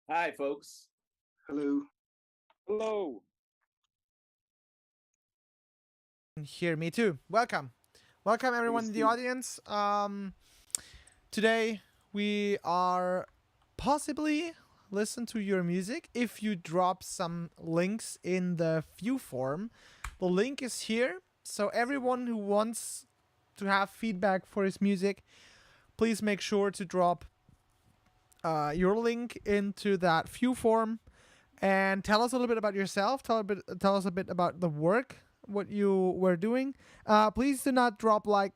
Hi, folks. Hello. Hello. Hear me too. Welcome everyone in the audience. Today we are possibly listen to your music if you drop some links in the view form. The link is here, so everyone who wants to have feedback for his music, please make sure to drop your link into that view form and tell us a little bit about yourself. Tell us a bit about the work, what you were doing. Please do not drop like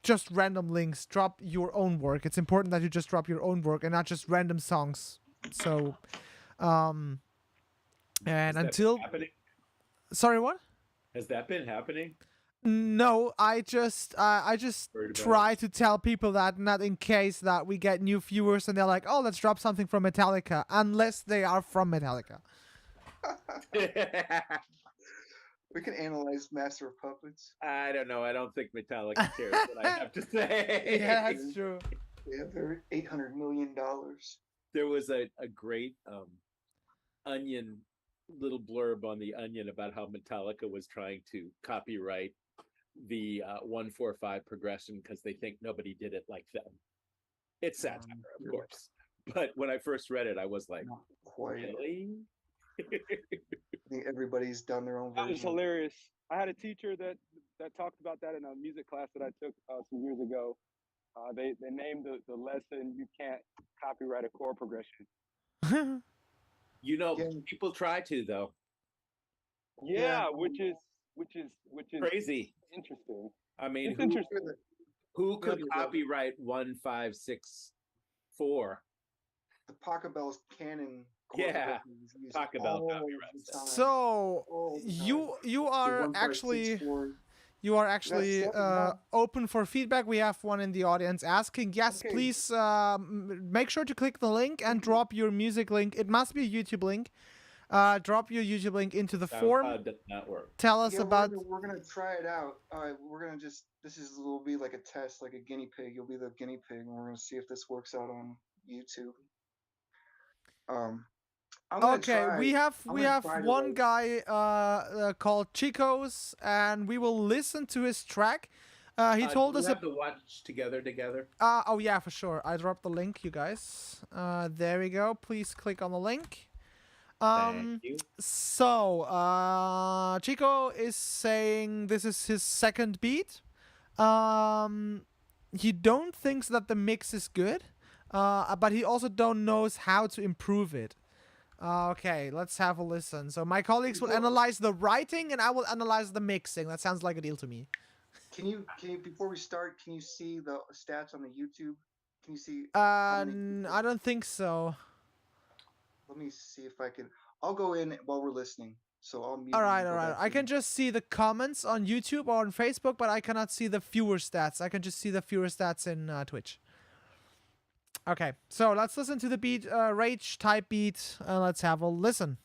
just random links. Drop your own work. It's important that you just drop your own work and not just random songs. So, and Has that until been happening? Sorry, what? Has that been happening? No, I just Worried about try to tell people that, not in case that we get new viewers and they're like, oh, let's drop something from Metallica, unless they are from Metallica. We can analyze Master of Puppets. I don't know. I don't think Metallica cares what I have to say. Yeah, that's true. They have their $800 million. There was a great Onion little blurb on the Onion about how Metallica was trying to copyright the 1-4-5 progression because they think nobody did it like them. It's satire, of course. But when I first read it, I was like, Not quite. really? I think everybody's done their own That was version. hilarious. I had a teacher that talked about that in a music class that I took some years ago. They named the lesson "You can't copyright a chord progression." You know, Yeah. people try to though. Yeah, which is Crazy. interesting. I mean, It's interesting. who could Yeah, copyright 1-5-6-4? The Pachelbel's canon. Yeah, Pachelbel all copyrights the that. time. So All the you are time. The actually 1564. you are actually open for feedback. We have one in the audience asking. Yes, Okay. please make sure to click the link and drop your music link. It must be a YouTube link. Drop your YouTube link into the form. SoundCloud does not work. Tell us Yeah, about. we're gonna try it out. We're gonna just will be like a test, like a guinea pig. You'll be the guinea pig, and we're gonna see if this works out on YouTube. I'm gonna Okay, try. we have I'm gonna try to one write- guy called Chico's, and we will listen to his track. He told Do us. we have to watch together. Oh yeah, for sure. I dropped the link, you guys. There we go. Please click on the link. Thank you. So, Chico is saying this is his second beat. He don't thinks that the mix is good, but he also don't knows how to improve it. Okay, let's have a listen. So my colleagues will analyze the writing, and I will analyze the mixing. That sounds like a deal to me. Can you before we start? Can you see the stats on the YouTube? Can you see? I don't think so. Let me see if I can. I'll go in while we're listening. So I'll mute. All you right, and all go right. back I in. can just see the comments on YouTube or on Facebook, but I cannot see the viewer stats. I can just see the viewer stats in Twitch. Okay, so let's listen to the beat, Rage type beat. Let's have a listen.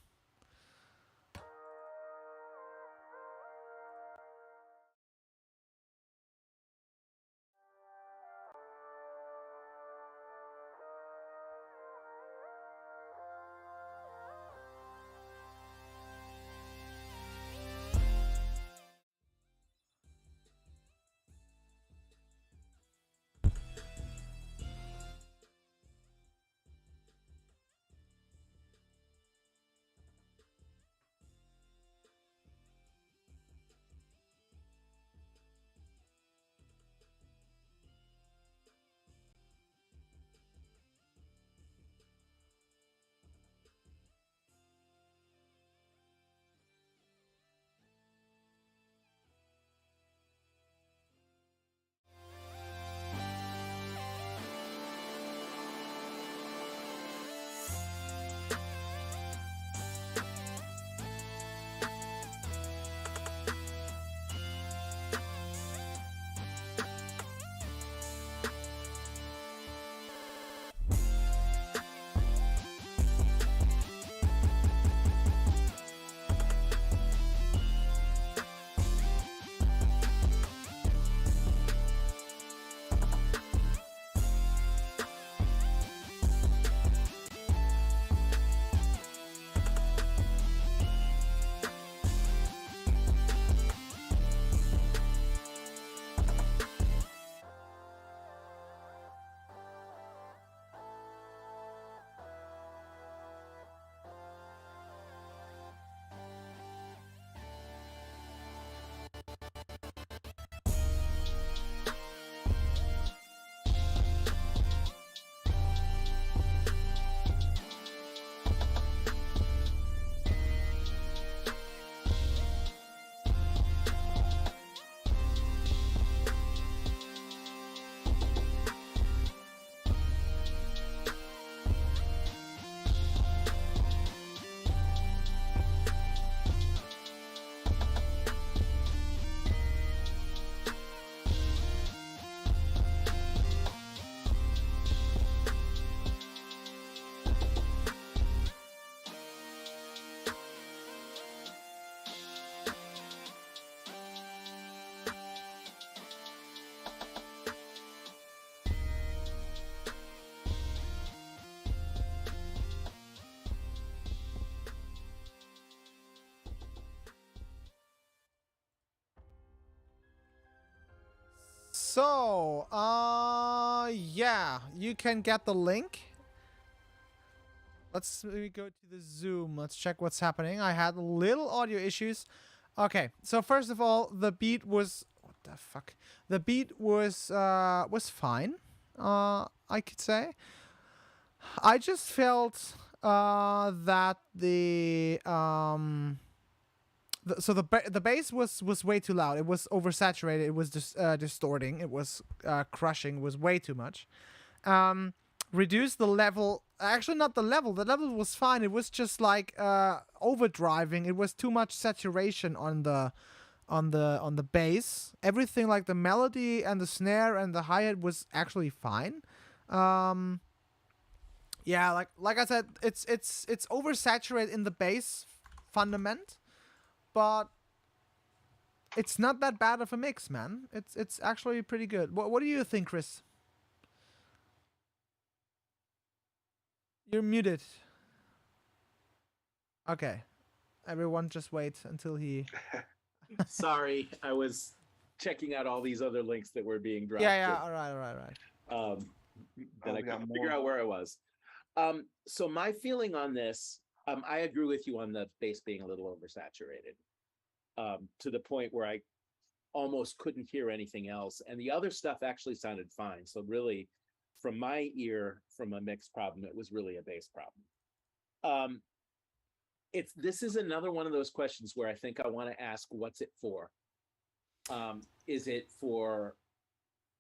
So, yeah, you can get the link. Let's maybe go to the Zoom. Let's check what's happening. I had little audio issues. Okay, so first of all, the beat was what the fuck? The beat was fine. I could say. I just felt that the bass was way too loud. It was oversaturated. It was just distorting. It was crushing. It was way too much. Reduce the level. Actually, not the level. The level was fine. It was just like overdriving. It was too much saturation on the bass. Everything like the melody and the snare and the hi-hat was actually fine. Yeah, like I said, it's oversaturated in the bass fundament, but it's not that bad of a mix, man. It's actually pretty good. What do you think, Chris? You're muted. Okay. Everyone just wait until he... Sorry, I was checking out all these other links that were being dropped. Yeah, all right. Then I couldn't figure out where I was. So my feeling on this, I agree with you on the bass being a little oversaturated, to the point where I almost couldn't hear anything else. And the other stuff actually sounded fine. So really, from my ear, from a mix problem, it was really a bass problem. This is another one of those questions where I think I want to ask, what's it for? Is it for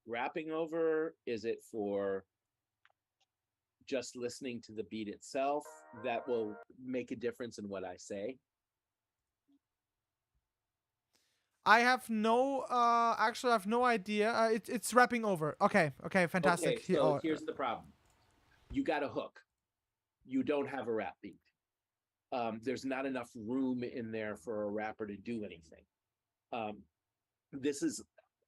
rapping over? Is it for just listening to the beat itself that will make a difference in what I say? I have no actually I have no idea. It's rapping over. Okay, fantastic. Okay, so here's the problem. You got a hook. You don't have a rap beat. There's not enough room in there for a rapper to do anything. This is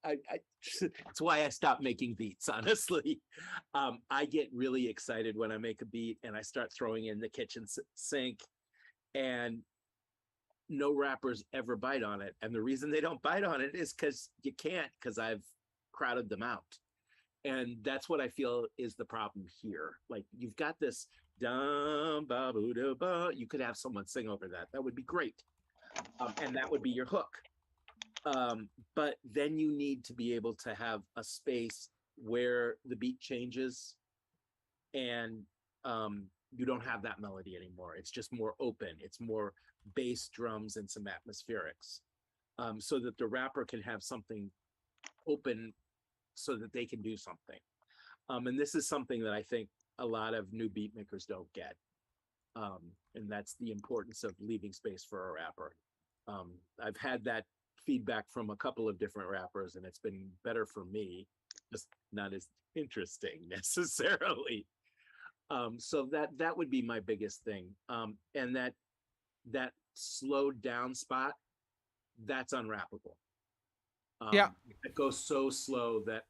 it's why I stopped making beats, honestly. I get really excited when I make a beat and I start throwing in the kitchen sink, and no rappers ever bite on it. And the reason they don't bite on it is because you can't, because I've crowded them out. And that's what I feel is the problem here. Like, you've got this dum ba boo da ba. You could have someone sing over that. That would be great. And that would be your hook. But then you need to be able to have a space where the beat changes and you don't have that melody anymore. It's just more open. It's more bass, drums, and some atmospherics, so that the rapper can have something open so that they can do something. And this is something that I think a lot of new beat makers don't get. And that's the importance of leaving space for a rapper. I've had that feedback from a couple of different rappers, and it's been better for me, just not as interesting necessarily. So that would be my biggest thing. And that slowed down spot, that's unwrappable. Yeah. It goes so slow that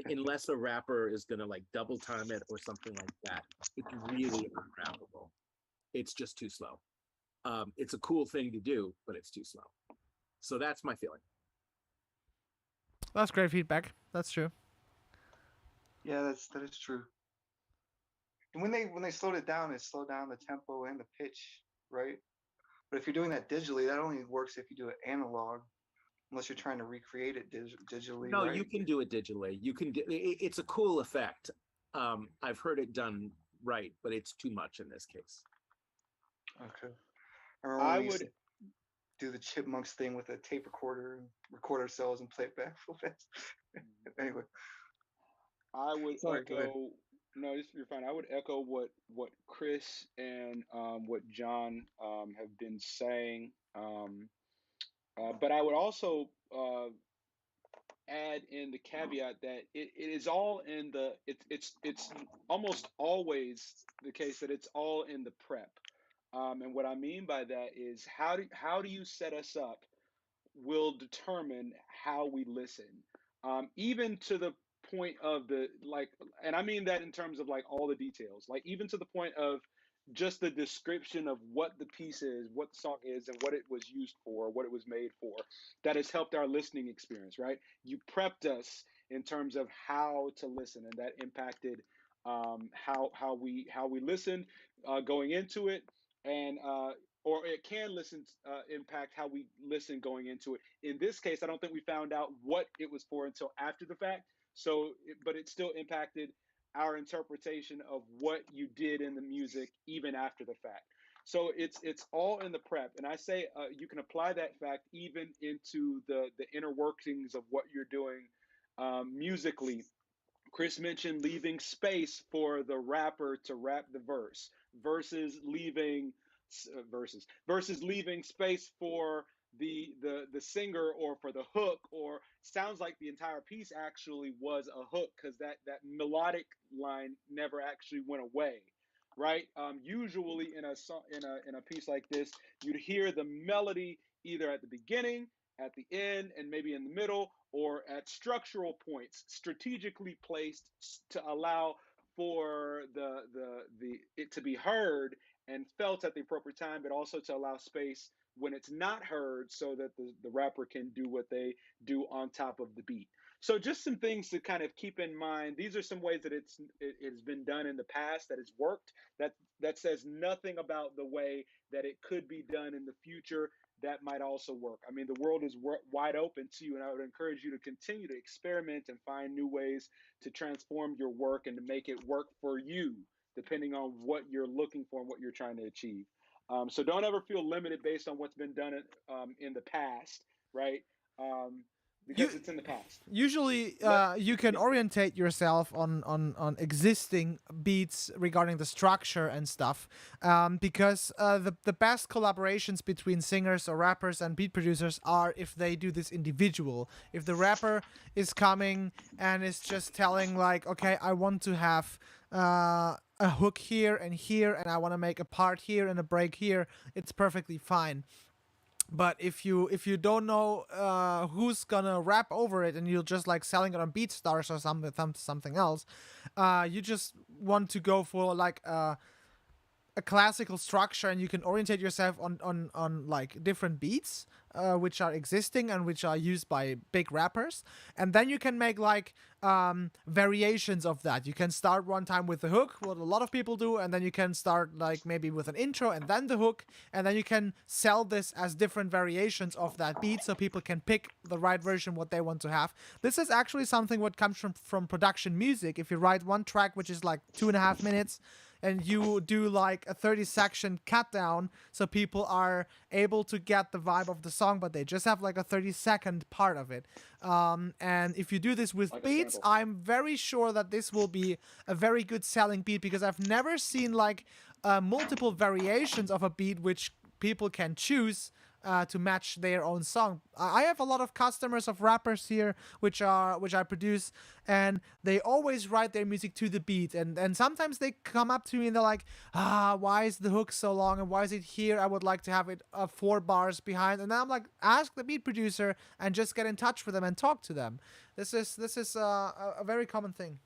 unless a rapper is gonna like double time it or something like that, it's really unwrappable. It's just too slow. It's a cool thing to do, but it's too slow. So that's my feeling. That's great feedback. That's true. Yeah, that is true. And when they slowed it down the tempo and the pitch, right? But if you're doing that digitally, that only works if you do it analog, unless you're trying to recreate it digitally. No, right? you can do it digitally. You can do it's a cool effect. I've heard it done right, but it's too much in this case. Okay. I remember when we used to do the Chipmunks thing with a tape recorder and record ourselves and play it back real fast. Anyway. I would Sorry, go ahead. echo. No, you're fine. I would echo what Chris and what John have been saying. But I would also add in the caveat that it is all in the it's almost always the case that it's all in the prep. And what I mean by that is how do you set us up will determine how we listen. Even to the point of the like, and I mean that in terms of like all the details, like even to the point of just the description of what the piece is, what the song is, and what it was used for, what it was made for, that has helped our listening experience, right? You prepped us in terms of how to listen, and that impacted how we listened going into it, and or it can impact how we listen going into it. In this case, I don't think we found out what it was for until after the fact. But it still impacted our interpretation of what you did in the music even after the fact. So it's all in the prep, and I say you can apply that fact even into the inner workings of what you're doing musically. Chris mentioned leaving space for the rapper to rap the verse versus leaving versus leaving space for the singer, or for the hook, or sounds like the entire piece actually was a hook, because that melodic line never actually went away, right? Usually in a song, in a piece like this, you'd hear the melody either at the beginning, at the end, and maybe in the middle, or at structural points strategically placed to allow for the it to be heard and felt at the appropriate time, but also to allow space when it's not heard, so that the rapper can do what they do on top of the beat. So just some things to kind of keep in mind. These are some ways that it has been done in the past that has worked. That says nothing about the way that it could be done in the future that might also work. I mean, the world is wide open to you, and I would encourage you to continue to experiment and find new ways to transform your work and to make it work for you, depending on what you're looking for and what you're trying to achieve. So don't ever feel limited based on what's been done in the past, right? You Because it's in the past. usually Let you can Yeah. orientate yourself on existing beats regarding the structure and stuff, because the best collaborations between singers or rappers and beat producers are if they do this individual. If the rapper is coming and is just telling like, okay, I want to have a hook here, and I want to make a part here and a break here, it's perfectly fine. But if you don't know who's gonna rap over it, and you're just like selling it on BeatStars or something else, you just want to go for like a classical structure, and you can orientate yourself on like different beats which are existing and which are used by big rappers, and then you can make like variations of that. You can start one time with the hook, what a lot of people do, and then you can start like maybe with an intro and then the hook, and then you can sell this as different variations of that beat, so people can pick the right version what they want to have. This is actually something what comes from production music. If you write one track which is like 2.5 minutes, and you do like a 30-section cut down, so people are able to get the vibe of the song, but they just have like a 30-second part of it. And if you do this with Like a beats, sample. I'm very sure that this will be a very good selling beat, because I've never seen like multiple variations of a beat which people can choose to match their own song. I have a lot of customers of rappers here, which I produce, and they always write their music to the beat. And sometimes they come up to me and they're like, why is the hook so long, and why is it here? I would like to have it 4 bars behind. And then I'm like, ask the beat producer and just get in touch with them and talk to them. This is a very common thing.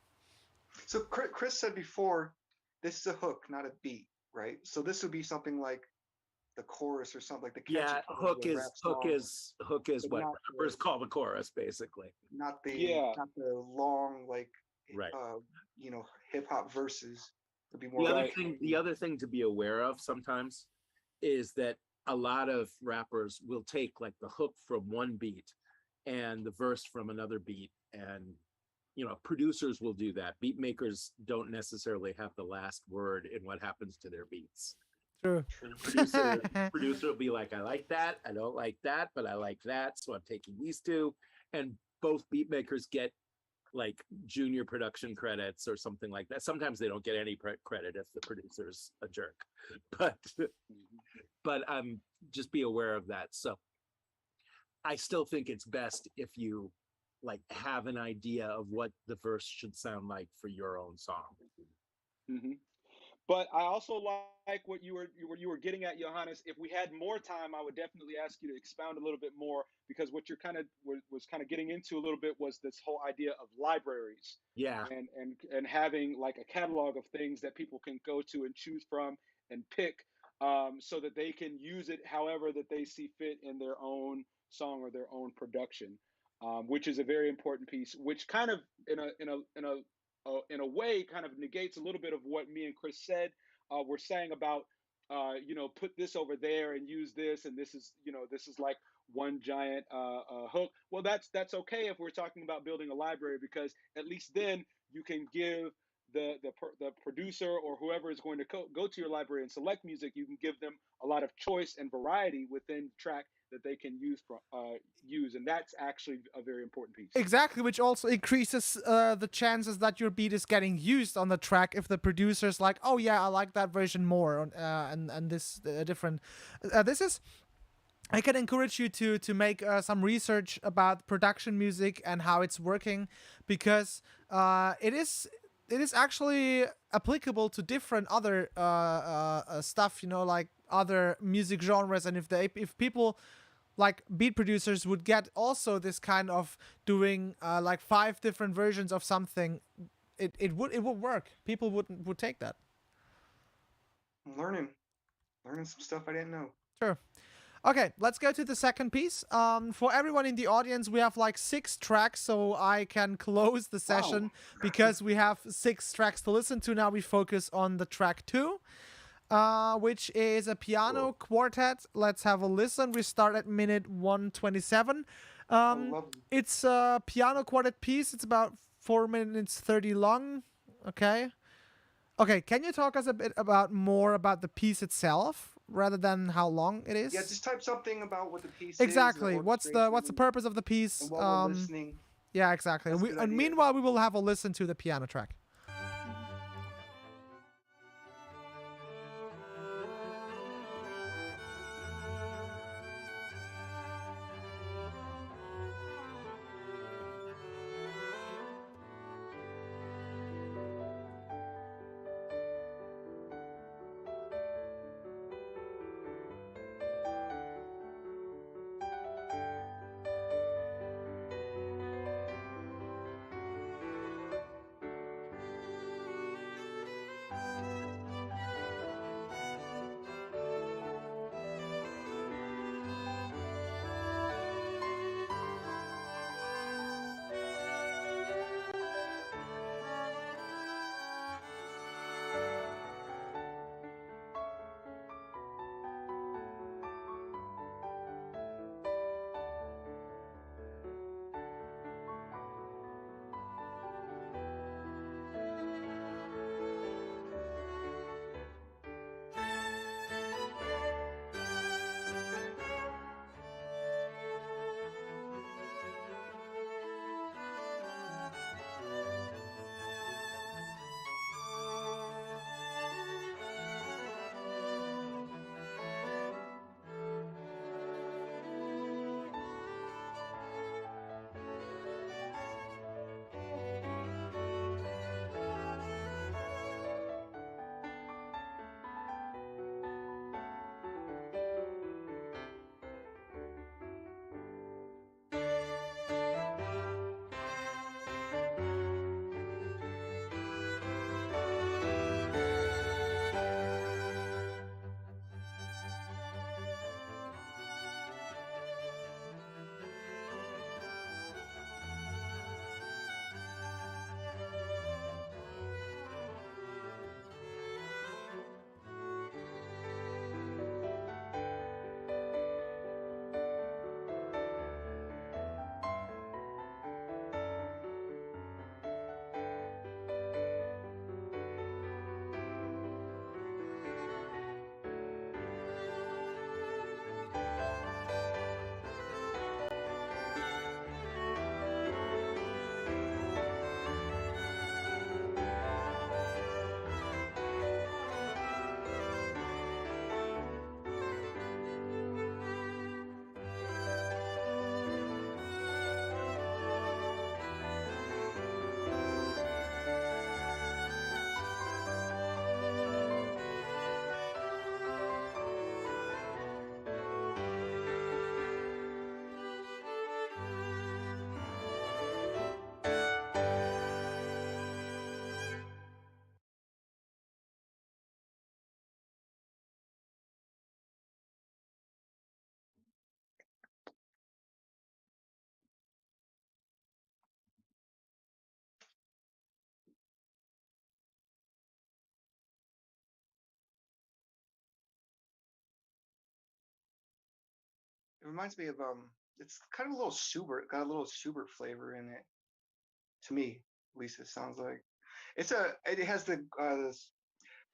So Chris said before, this is a hook, not a beat, right? So this would be something like the chorus or something like the catchy Yeah, part of a rap song, hook is but what not rappers call the chorus, basically. Yeah. not the long like Right. uh hip hop verses. It'd be The more other like Right. thing, the other thing to be aware of sometimes is that a lot of rappers will take like the hook from one beat and the verse from another beat, and producers will do that. Beat makers don't necessarily have the last word in what happens to their beats. True. And a producer will be like, I like that, I don't like that, but I like that, so I'm taking these two. And both beat makers get like junior production credits or something like that. Sometimes they don't get any credit if the producer's a jerk, but Mhm. just be aware of that. So I still think it's best if you like have an idea of what the verse should sound like for your own song. Mhm. But I also like what you were getting at, Johannes. If we had more time, I would definitely ask you to expound a little bit more, because what you're kind of was kind of getting into a little bit was this whole idea of libraries, Yeah. and having like a catalog of things that people can go to and choose from and pick, so that they can use it however that they see fit in their own song or their own production. which is a very important piece, which kind of in a way kind of negates a little bit of what me and Chris said. We're saying about put this over there and use this, and this is like one giant hook. Well, that's okay if we're talking about building a library, because at least then you can give the producer or whoever is going to go to your library and select music, you can give them a lot of choice and variety within the track that they can use, and that's actually a very important piece. Exactly, which also increases the chances that your beat is getting used on the track if the producer's like, oh yeah, I like that version more, and this different. This is. I can encourage you to make some research about production music and how it's working, because it is actually applicable to different other stuff, like other music genres. And if people like beat producers would get also this kind of doing like 5 different versions of something, it would work. People would take that. I'm learning some stuff I didn't know. Sure. Okay, let's go to the second piece. For everyone in the audience, we have like 6 tracks, so I can close the session because we have 6 tracks to listen to. Now we focus on the track 2, which is a piano quartet. Let's have a listen. We start at minute 127. It's a piano quartet piece. It's about 4 minutes 30 long. Okay. Okay, can you talk us a bit more about the piece itself, rather than how long it is? Yeah, just type something about what the piece exactly. is. What's the purpose of the piece? And while we're listening. Yeah, exactly. And meanwhile, we will have a listen to the piano track. It reminds me of it's kind of a little Schubert, got a little Schubert flavor in it. To me, at least it sounds like. It has the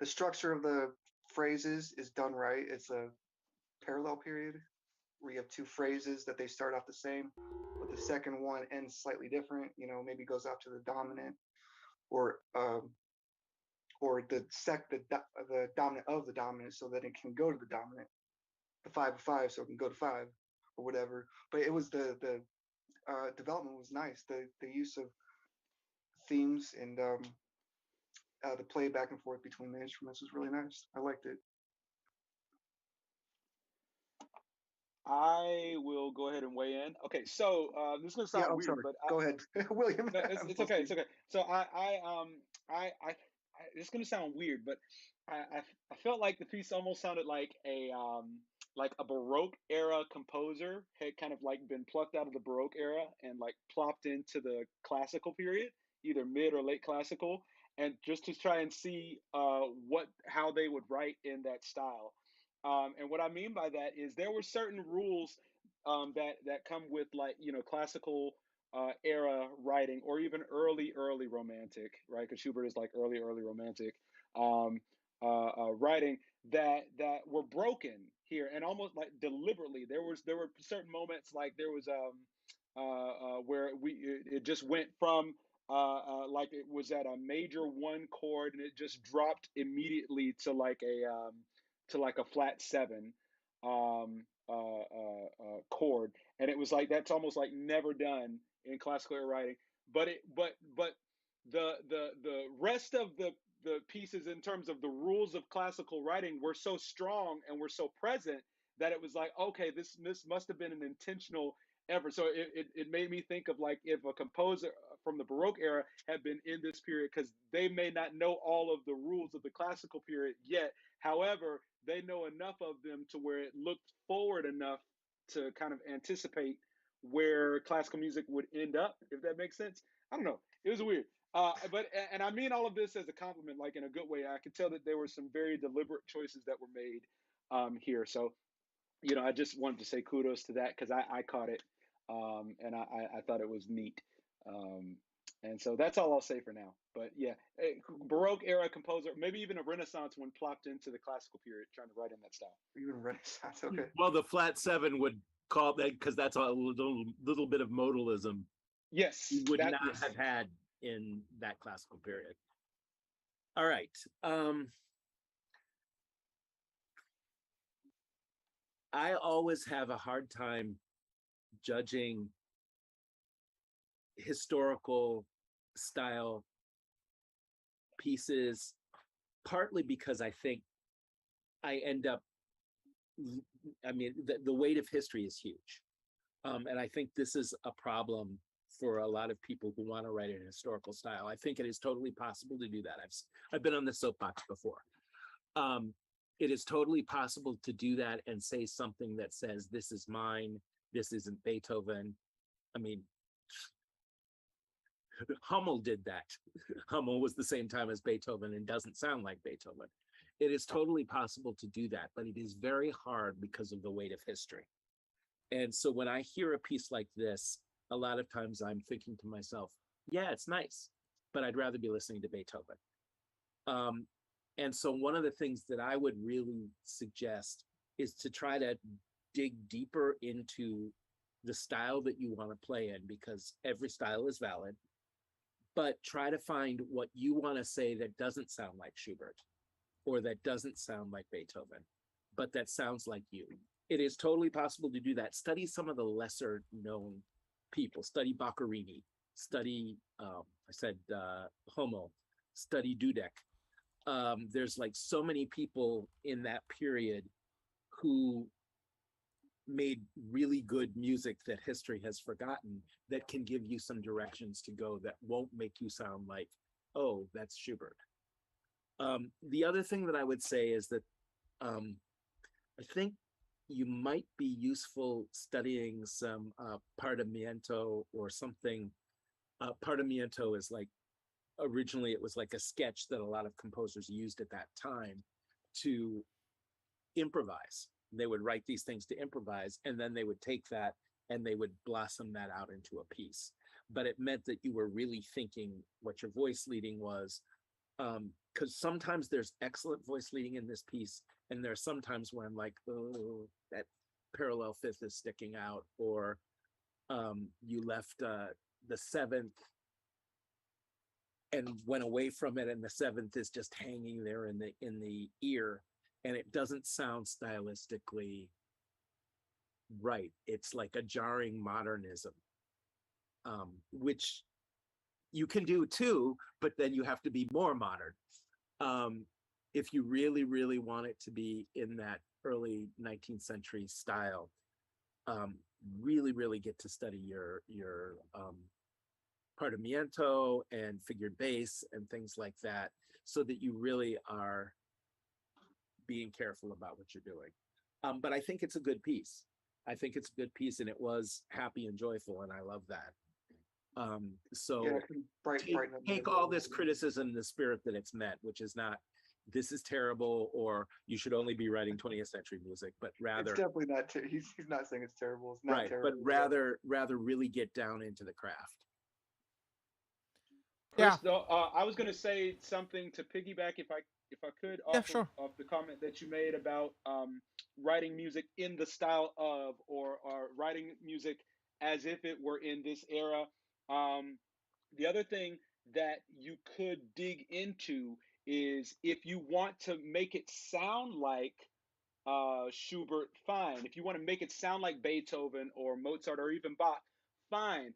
structure of the phrases is done right. It's a parallel period where you have two phrases that they start off the same, but the second one ends slightly different. You know, maybe goes out to the dominant or the dominant of the dominant, so that it can go to the dominant, the 5 of 5, so it can go to 5 or whatever. But it was the development was nice. The use of themes and the play back and forth between the instruments was really nice. I liked it. I will go ahead and weigh in. Okay, so this is gonna Yeah, sound I'm weird, sorry. but Go ahead, William. no, I'm it's supposed okay. to. It's okay. So I it's gonna sound weird, but I felt like the piece almost sounded like a Baroque era composer had kind of like been plucked out of the Baroque era and like plopped into the classical period, either mid or late classical, and just to try and see how they would write in that style. And what I mean by that is there were certain rules that come with like classical era writing, or even early romantic, right? Because Schubert is like early romantic um, writing that were broken here, and almost like deliberately. There were certain moments, like there was where it just went from like it was at a major one chord, and it just dropped immediately to like a flat seven chord, and it was like that's almost like never done in classical air writing. But the rest of the pieces in terms of the rules of classical writing were so strong and were so present that it was like, okay, this must have been an intentional effort. So it made me think of like if a composer from the Baroque era had been in this period, because they may not know all of the rules of the classical period yet. However, they know enough of them to where it looked forward enough to kind of anticipate where classical music would end up, if that makes sense. I don't know. It was weird. But and I mean all of this as a compliment, like in a good way. I could tell that there were some very deliberate choices that were made here. So, I just wanted to say kudos to that because I caught it, and I thought it was neat. Um, and so that's all I'll say for now. But yeah, Baroque era composer, maybe even a Renaissance one plopped into the classical period, trying to write in that style. Even Renaissance. Okay. Well, the flat seven would call that, because that's a little bit of modalism Yes, you would that not yes. have had in that classical period. All right. I always have a hard time judging historical style pieces, partly because I think I end up, I mean, the weight of history is huge. And I think this is a problem for a lot of people who want to write in historical style. I think it is totally possible to do that. I've been on the soapbox before. It is totally possible to do that and say something that says, this is mine, this isn't Beethoven. I mean, Hummel did that. Hummel was the same time as Beethoven and doesn't sound like Beethoven. It is totally possible to do that, but it is very hard because of the weight of history. And so when I hear a piece like this, a lot of times I'm thinking to myself, yeah, it's nice, but I'd rather be listening to Beethoven. And so one of the things that I would really suggest is to try to dig deeper into the style that you want to play in, because every style is valid, but try to find what you want to say that doesn't sound like Schubert or that doesn't sound like Beethoven, but that sounds like you. It is totally possible to do that. Study some of the lesser known people. Study Boccherini, study, Hummel, study Dudek. There's like so many people in that period who made really good music that history has forgotten, that can give you some directions to go that won't make you sound like, oh, that's Schubert. The other thing that I would say is that I think you might be useful studying some Partimiento or something. Partimiento is like, originally it was like a sketch that a lot of composers used at that time to improvise. They would write these things to improvise, and then they would take that and they would blossom that out into a piece. But it meant that you were really thinking what your voice leading was. Because sometimes there's excellent voice leading in this piece, and there's sometimes where I'm like, oh, that parallel fifth is sticking out, or you left the seventh and went away from it, and the seventh is just hanging there in the ear, and it doesn't sound stylistically right. It's like a jarring modernism, which you can do too, but then you have to be more modern. If you really, really want it to be in that early 19th century style, really, really get to study your partimiento and figured bass and things like that, so that you really are being careful about what you're doing. But I think it's a good piece. I think it's a good piece, and it was happy and joyful, and I love that. So Yeah, it can brighten up take the all mood. this criticism in the spirit that it's meant, which is not, this is terrible, or you should only be writing 20th century music, but It's rather, definitely not. He's not saying it's terrible. It's not right, terrible. but rather really get down into the craft. Yeah. Chris, though, I was going to say something to piggyback, if I could, Yeah, off sure. of the comment that you made about writing music in the style of, or writing music as if it were in this era. Um, the other thing that you could dig into is, if you want to make it sound like Schubert, fine. If you want to make it sound like Beethoven or Mozart or even Bach, fine.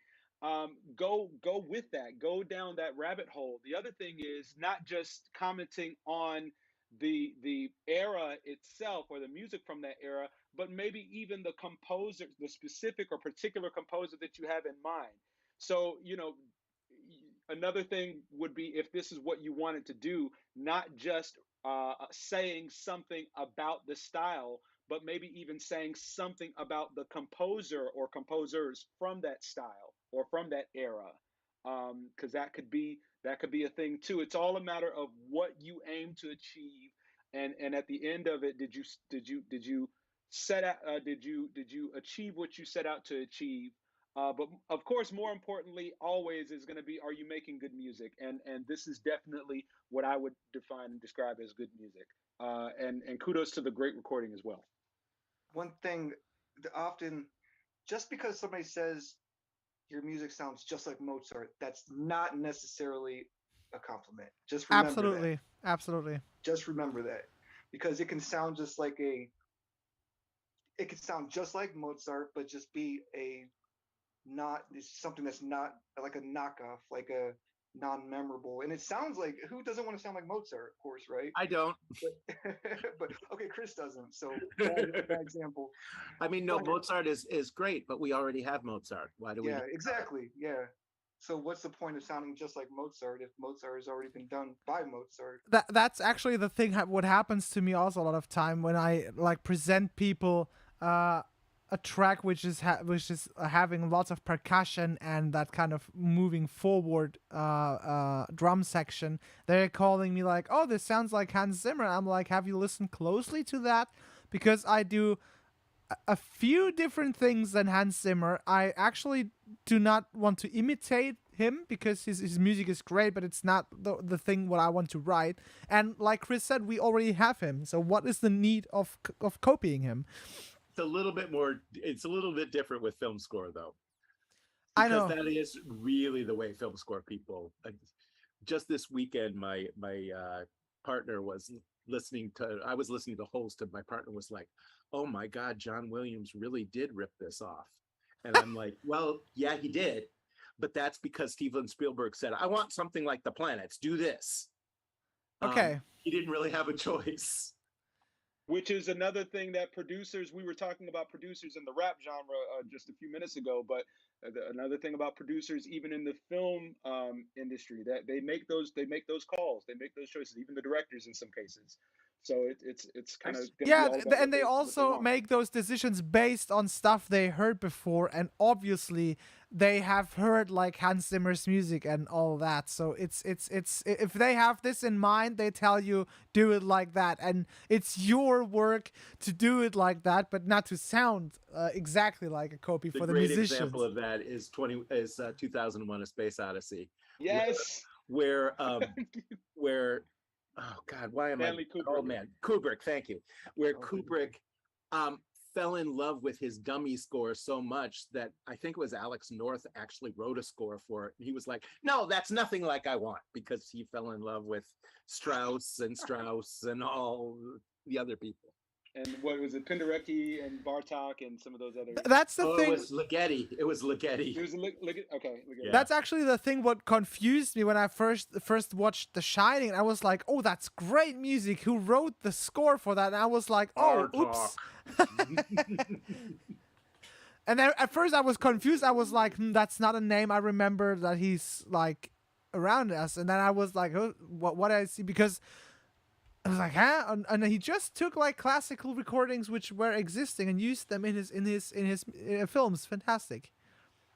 Go with that. Go down that rabbit hole. The other thing is not just commenting on the era itself or the music from that era, but maybe even the composer, the specific or particular composer that you have in mind. So, another thing would be, if this is what you wanted to do, not just saying something about the style, but maybe even saying something about the composer or composers from that style or from that era, because that could be a thing too. It's all a matter of what you aim to achieve, and at the end of it, did you set out did you achieve what you set out to achieve? But of course, more importantly, always is going to be, are you making good music? And this is definitely what I would define and describe as good music. And kudos to the great recording as well. One thing, often, just because somebody says your music sounds just like Mozart, that's not necessarily a compliment. Just remember that. Absolutely. Absolutely. Just remember that, because it can sound just like it can sound just like Mozart, but just be not it's something that's not like a knockoff, like a non-memorable. And it sounds like, who doesn't want to sound like Mozart, of course, right? I don't. But, but okay, Chris doesn't, so bad example. I mean, no, But Mozart is great, but we already have Mozart. Why do we? yeah, exactly. Yeah. So what's the point of sounding just like Mozart if Mozart has already been done by Mozart? That's actually the thing. What happens to me also a lot of time when I like present people a track which is having lots of percussion and that kind of moving forward drum section. They're calling me like, "Oh, this sounds like Hans Zimmer." I'm like, "Have you listened closely to that?" Because I do a few different things than Hans Zimmer. I actually do not want to imitate him because his music is great, but it's not the thing what I want to write. And like Chris said, we already have him. So what is the need of copying him? It's a little bit more. It's a little bit different with film score, though, I because know. that is really the way film score people. Just this weekend, my partner was listening to. I was listening to Holst, and my partner was like, "Oh my God, John Williams really did rip this off," and I'm like, "Well, yeah, he did, but that's because Steven Spielberg said, I want something like the planets. Do this." Okay. He didn't really have a choice. Which is another thing that producers, we were talking about producers in the rap genre just a few minutes ago, but another thing about producers, even in the film industry, that they make those calls, they make those choices, even the directors in some cases. So it's kind of going to be Yeah, all about and they what also want. make those decisions based on stuff they heard before, and obviously they have heard like Hans Zimmer's music and all that. So it's if they have this in mind, they tell you do it like that, and it's your work to do it like that, but not to sound exactly like a copy The for the great musicians. example of that is 2001: A Space Odyssey. Yes. Where oh God, why am Stanley I? Kubrick. Oh man, Kubrick. Thank you. Where Oh, Kubrick fell in love with his dummy score so much that I think it was Alex North actually wrote a score for it. He was like, "No, that's nothing like I want," because he fell in love with Strauss and all the other people. And what was it, Penderecki and Bartok and some of those other. That's the Oh, thing. it was Ligeti. It was Ligeti. It was look at okay. Look at Yeah. That's actually the thing what confused me when I first watched The Shining. I was like, "Oh, that's great music. Who wrote the score for that?" And I was like, "Oh, oops." And then at first I was confused. I was like, "That's not a name I remember that he's like around us." And then I was like, oh, "What did I see?" Because I was like, "Huh?" And he just took like classical recordings which were existing and used them in his films. Fantastic.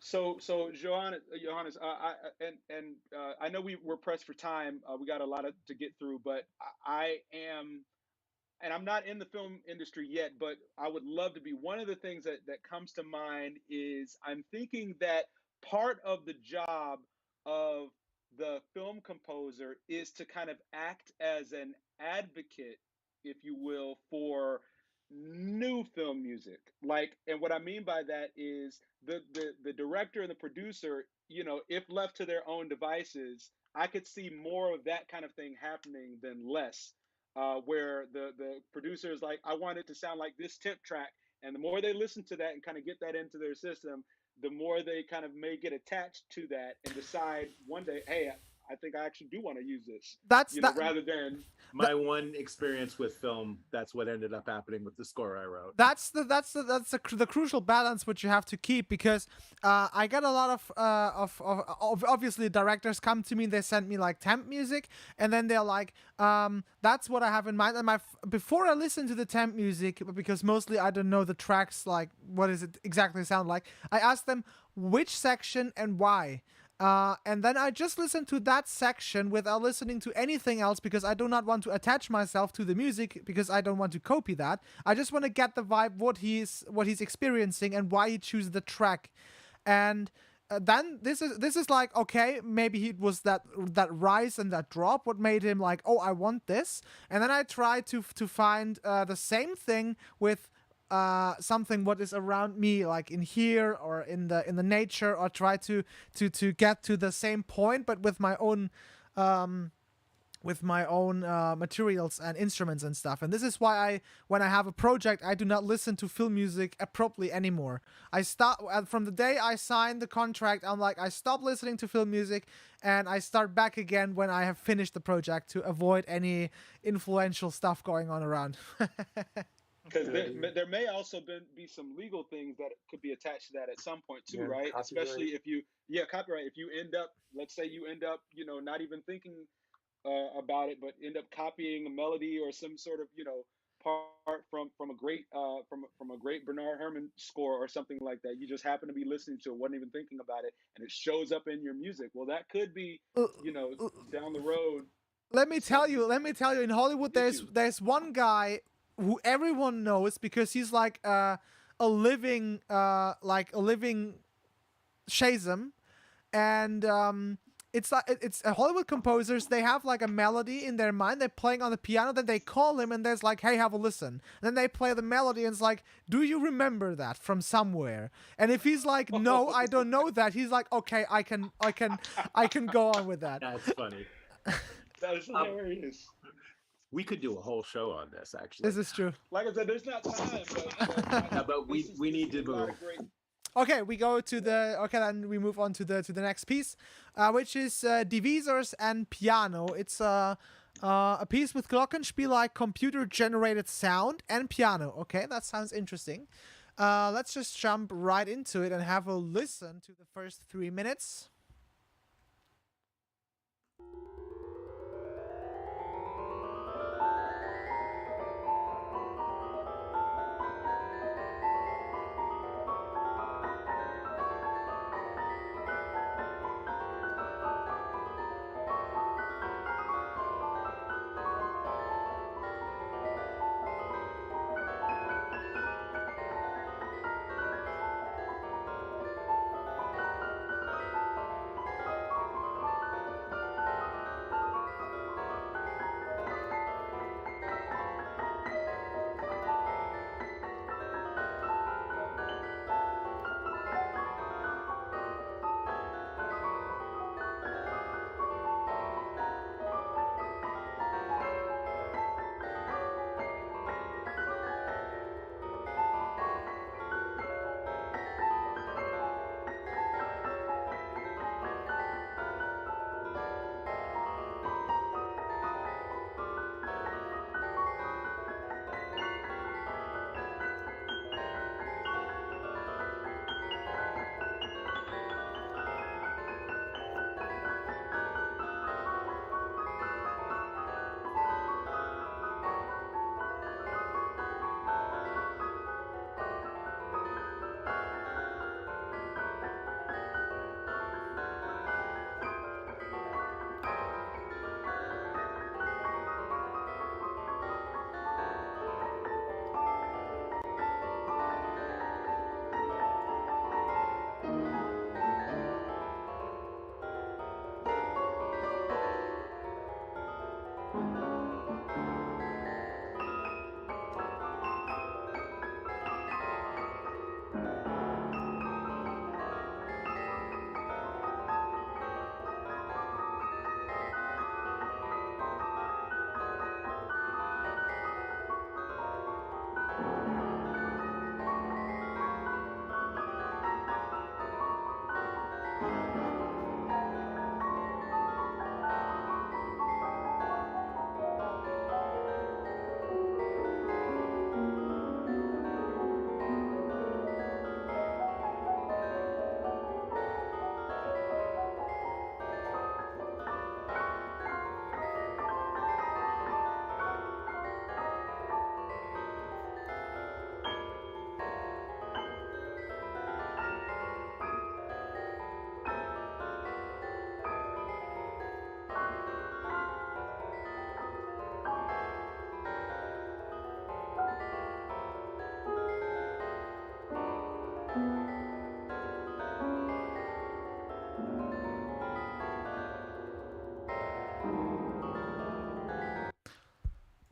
So Johannes, I know we're pressed for time. We got a lot to get through, but I am, and I'm not in the film industry yet, but I would love to be. One of the things that comes to mind is I'm thinking that part of the job of the film composer is to kind of act as an advocate, if you will, for new film music. Like, and what I mean by that is the director and the producer, if left to their own devices, I could see more of that kind of thing happening than less, where the producer is like, I want it to sound like this tip track. And the more they listen to that and kind of get that into their system, the more they kind of may get attached to that and decide one day, hey, I think I actually do want to use this, That's rather than. My one experience with film, that's what ended up happening with the score I wrote. That's the crucial balance which you have to keep, because I get a lot of obviously directors come to me and they send me like temp music, and then they're like, that's what I have in mind. And before I listen to the temp music, because mostly I don't know the tracks, like what does it exactly sound like, I ask them which section and why. And then I just listen to that section without listening to anything else, because I do not want to attach myself to the music, because I don't want to copy that. I just want to get the vibe, what he's experiencing and why he chooses the track. And then this is like, okay, maybe it was that rise and that drop what made him like, oh, I want this. And then I try to find the same thing with something what is around me, like in here or in the nature, or try to get to the same point, but with my own materials and instruments and stuff. And this is why when I have a project, I do not listen to film music appropriately anymore. I start from the day I signed the contract. I'm like, I stop listening to film music, and I start back again when I have finished the project, to avoid any influential stuff going on around. Because there may also be some legal things that could be attached to that at some point too, right? Copyright. Especially if copyright. If you end up, let's say you end up, not even thinking about it, but end up copying a melody or some sort of, part from a great from a great Bernard Herrmann score or something like that. You just happen to be listening to it, wasn't even thinking about it, and it shows up in your music. Well, that could be, down the road. Let me tell you, in Hollywood, there's one guy who everyone knows, because he's like a living Shazam, and it's like it's Hollywood composers. They have like a melody in their mind. They're playing on the piano. Then they call him, and there's like, "Hey, have a listen." And then they play the melody, and it's like, "Do you remember that from somewhere?" And if he's like, "No, I don't know that," he's like, "Okay, I can go on with that." That's funny. That is hilarious. We could do a whole show on this, actually. This is true. Like I said, there's not time, but we need to move. Okay, we go to then we move on to the next piece, which is Divisors and Piano. It's a piece with Glockenspiel, like computer-generated sound and piano. Okay, that sounds interesting. Let's just jump right into it and have a listen to the first 3 minutes.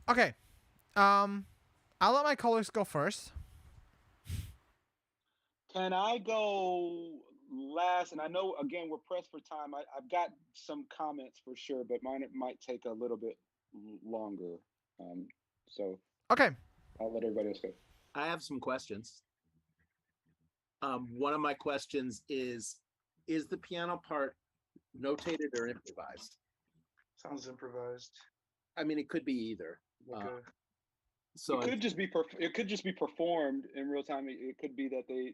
Okay. I'll let my colors go first. Can I go last? And I know again we're pressed for time. I've got some comments for sure, but mine might take a little bit longer. So Okay. I'll let everybody else go. I have some questions. One of my questions is the piano part notated or improvised? Sounds improvised. I mean, it could be either. Like a, So It could just be it could just be performed in real time. It could be that they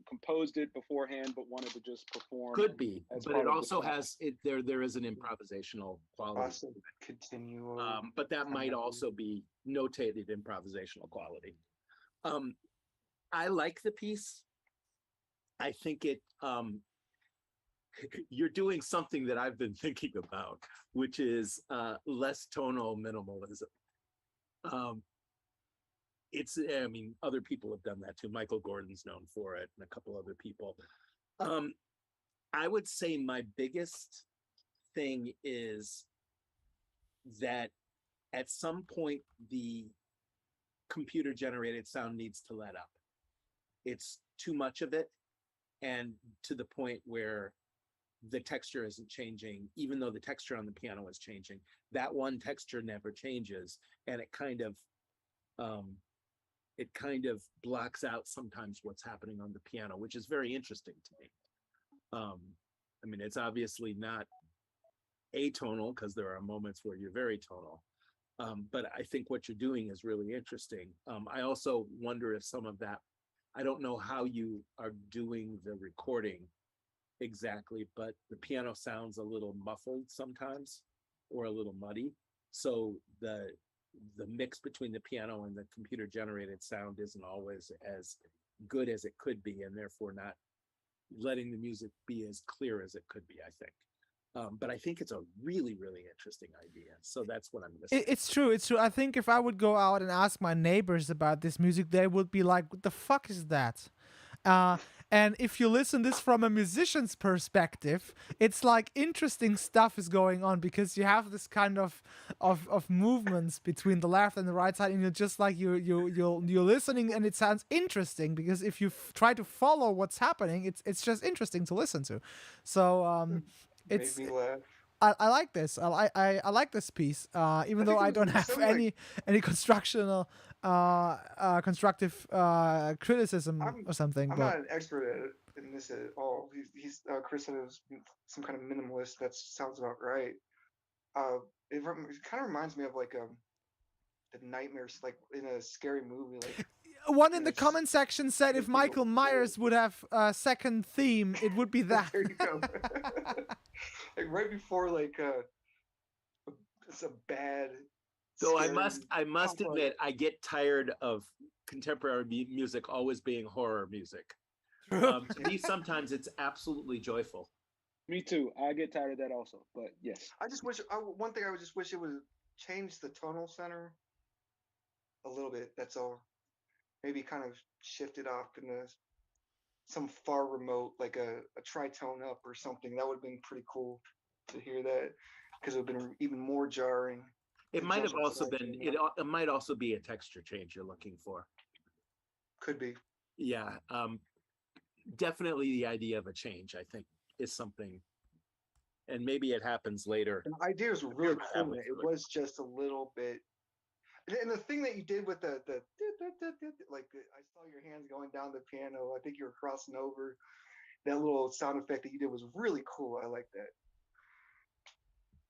composed it beforehand but wanted to just perform. could be, as but part it of the also song. has it. There is an improvisational quality, also continual. but that might Kinda. also be notated improvisational quality. I like the piece. I think it. You're doing something that I've been thinking about, which is less tonal minimalism. I mean, other people have done that too. Michael Gordon's known for it, and a couple other people. I would say my biggest thing is that at some point the computer generated sound needs to let up. It's too much of it, and to the point where the texture isn't changing, even though the texture on the piano is changing. That one texture never changes, and it kind of blocks out sometimes what's happening on the piano, which is very interesting to me. I mean, it's obviously not atonal because there are moments where you're very tonal. But I think what you're doing is really interesting. I also wonder if some of that, I don't know how you are doing the recording exactly, but the piano sounds a little muffled sometimes or a little muddy. So the mix between the piano and the computer generated sound isn't always as good as it could be, and therefore not letting the music be as clear as it could be, I think. But I think it's a really, really interesting idea. So that's what I'm going to say. It's true. It's true. I think if I would go out and ask my neighbors about this music, they would be like, "What the fuck is that?" And if you listen this from a musician's perspective, it's like interesting stuff is going on because you have this kind of movements between the left and the right side, and you're just like you're listening, and it sounds interesting because if you try to follow what's happening, it's just interesting to listen to. So it's. Made me laugh. I like this. I like this piece. Even though I don't have something any constructional constructive criticism or something. I'm But not an expert in this at all. Chris said it was some kind of minimalist. That sounds about right. It kind of reminds me of like the nightmares, like in a scary movie. Like one in the comment section said if Michael Myers would have a second theme, it would be that. There you go. Like right before it's a bad. So I scary must pop-up. admit, I get tired of contemporary music always being horror music. To me, sometimes it's absolutely joyful. Me too. I get tired of that also. But yes. I just wish one thing I would just wish it would change the tonal center a little bit. That's all. Maybe kind of shift it off into some far remote, like a tritone up or something. That would have been pretty cool to hear that because it would have been even more jarring. It to might jump have also into that been, tune up. it might also be a texture change you're looking for. Could be. Yeah, definitely the idea of a change, I think, is something, and maybe it happens later. The idea was really That cool. was It good. was just a little bit. And the thing that you did with the like I saw your hands going down the piano. I think you were crossing over. That little sound effect that you did was really cool. I like that.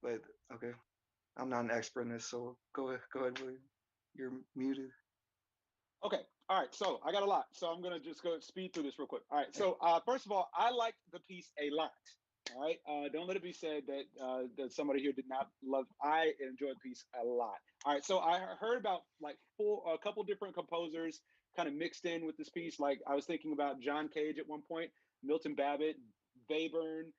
But okay, I'm not an expert in this, so go ahead, William. You're muted. Okay. All right. So I got a lot. So I'm gonna just go speed through this real quick. All right. So first of all, I liked the piece a lot. All right. Don't let it be said that that somebody here did not love. I enjoyed the piece a lot. All right. So I heard about like a couple different composers kind of mixed in with this piece. Like I was thinking about John Cage at one point, Milton Babbitt, Webern,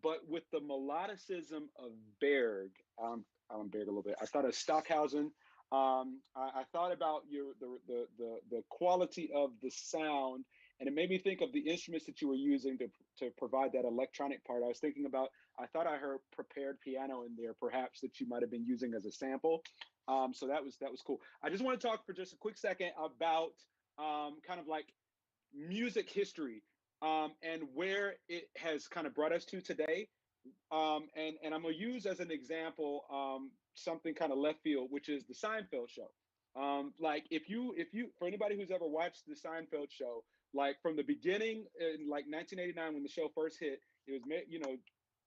but with the melodicism of Berg, I'm Berg a little bit. I thought of Stockhausen. I thought about the quality of the sound And it made me think of the instruments that you were using to provide that electronic part. I was thinking about, I thought I heard prepared piano in there, perhaps that you might have been using as a sample. So that was cool. I just want to talk for just a quick second about kind of like music history and where it has kind of brought us to today. And I'm gonna use as an example something kind of left field, which is the Seinfeld show. Like if you for anybody who's ever watched the Seinfeld show, like from the beginning in like 1989 when the show first hit, it was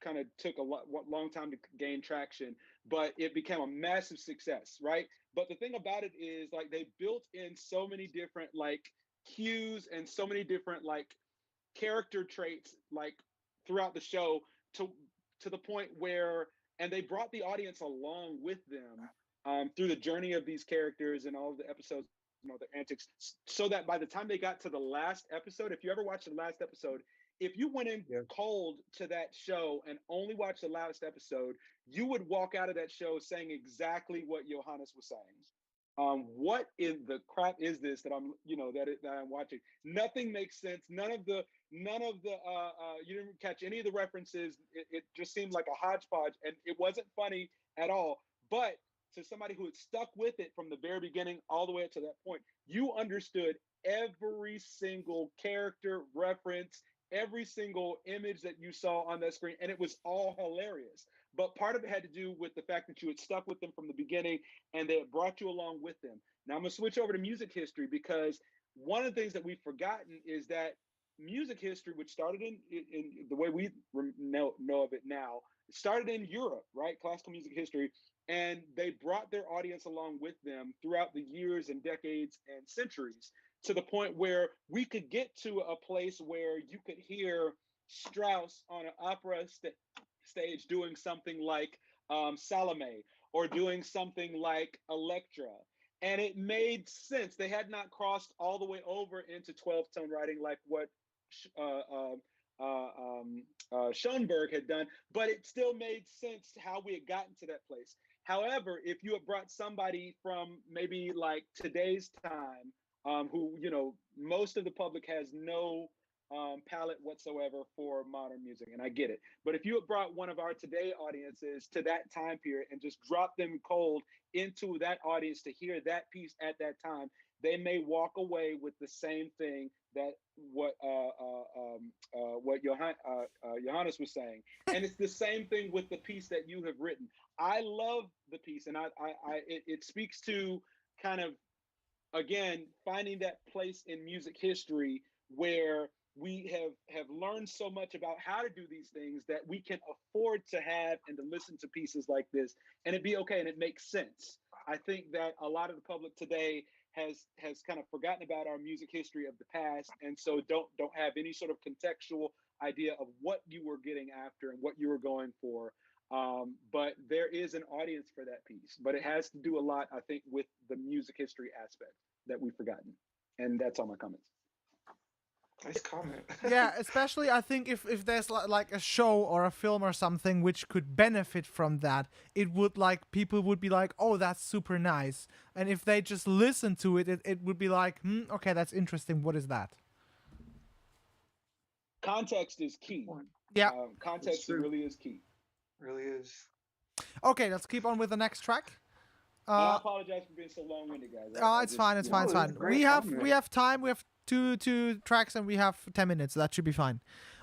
kind of took a long time to gain traction, but it became a massive success, right? But the thing about it is like they built in so many different like cues and so many different like character traits like throughout the show to the point where, and they brought the audience along with them through the journey of these characters and all of the episodes, their antics, so that by the time they got to the last episode, if you ever watched the last episode, if you went in cold to that show and only watched the last episode, you would walk out of that show saying exactly what Johannes was saying. What in the crap is this that I'm, that I'm watching? Nothing makes sense. None of the you didn't catch any of the references. It just seemed like a hodgepodge, and it wasn't funny at all. But to somebody who had stuck with it from the very beginning all the way up to that point, you understood every single character reference, every single image that you saw on that screen, and it was all hilarious. But part of it had to do with the fact that you had stuck with them from the beginning and they had brought you along with them. Now I'm gonna switch over to music history, because one of the things that we've forgotten is that music history, which started in the way we know of it now, started in Europe, right? Classical music history. And they brought their audience along with them throughout the years and decades and centuries, to the point where we could get to a place where you could hear Strauss on an opera stage doing something like Salome, or doing something like Electra. And it made sense. They had not crossed all the way over into 12-tone writing like what Schoenberg had done, but it still made sense how we had gotten to that place. However, if you had brought somebody from maybe like today's time, who, most of the public has no palette whatsoever for modern music, and I get it. But if you had brought one of our today audiences to that time period and just dropped them cold into that audience to hear that piece at that time, they may walk away with the same thing that what Johannes was saying. And it's the same thing with the piece that you have written. I love the piece, and it speaks to kind of, again, finding that place in music history where we have learned so much about how to do these things that we can afford to have and to listen to pieces like this and it be okay and it makes sense. I think that a lot of the public today has kind of forgotten about our music history of the past, and so don't have any sort of contextual idea of what you were getting after and what you were going for. But there is an audience for that piece, but it has to do a lot, I think, with the music history aspect that we've forgotten. And that's all my comments. Nice comment. Yeah, especially I think if there's like a show or a film or something which could benefit from that, it would, like, people would be like, oh, that's super nice. And if they just listen to it, it would be like, okay, that's interesting. What is that? Context is key. Yeah. Context really is key. Really is. Okay, let's keep on with the next track. I apologize for being so long-winded, guys. It's fine. It's fine. We have time. We have two tracks and we have 10 minutes. So that should be fine.